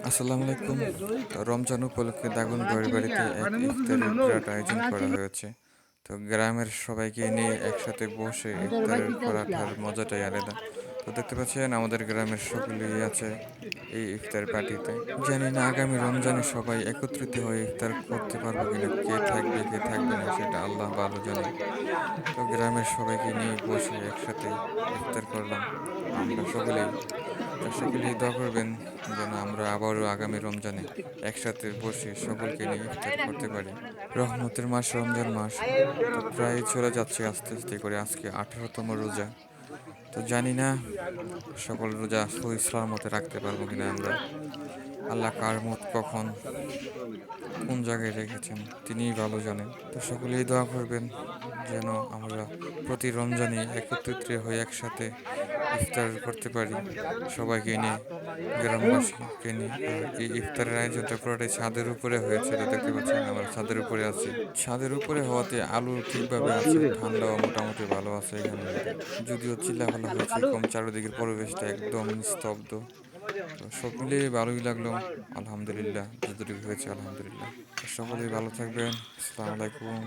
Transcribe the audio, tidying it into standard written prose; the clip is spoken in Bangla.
আসসালামু আলাইকুম। তো রমজান উপলক্ষে দাগনভূঞার বাড়িতে এক ইফতারের বিরাট আয়োজন করা হয়েছে। তো গ্রামের সবাইকে নিয়ে একসাথে বসে ইফতারের করাটার মজাটাই আলাদা। তো দেখতে পাচ্ছেন আমাদের গ্রামের সকলেই আছে এই ইফতার পার্টিতে। জানি না আগামী রমজানে সবাই একত্রিত হয়ে ইফতার করতে পারবো কিনা, কে থাকবে কে থাকবে না সেটা আল্লাহ ভালো জানে। তো গ্রামের সবাইকে নিয়ে বসে একসাথে ইফতার করলাম আমরা সকলেই। তো সকলেই দোয়া করবেন যেন আমরা আবারও আগামী রমজানে একসাথে বসে সকলকে নিয়ে ইফতার করতে পারি। রহমতের মাস রমজান মাস তো প্রায় চলে যাচ্ছে আস্তে আস্তে করে, আজকে 18তম রোজা। তো জানি না সকল রোজা সহি সালামতে রাখতে পারবো কিনা আমরা। আল্লাহ কার মত কখন কোন জায়গায় রেখেছেন তিনিই ভালো জানেন। তো সকলেই দোয়া করবেন যেন আমরা প্রতি রমজানে একত্রিত হয়ে একসাথে ইফতার করতে পারি সবাইকে নিয়ে, গ্রামবাসীকে নিয়ে। আর এই ইফতারের আয়োজনটা পুরোটাই ছাদের উপরে হয়েছে। তো দেখতে পাচ্ছেন আমরা ছাদের উপরে আছি। ছাদের উপরে হওয়াতে আলো ঠিকভাবে আছে, ঠান্ডাও মোটামুটি ভালো আছে এখানে। যদিও চিল্লাফালা হয়েছে কম, চারিদিকের পরিবেশটা একদম নিস্তব্ধ। তো সব মিলিয়ে ভালোই লাগলো, আলহামদুলিল্লাহ, যতটুকু হয়েছে আলহামদুলিল্লাহ। তো সকলেই ভালো থাকবেন। আসসালামু আলাইকুম।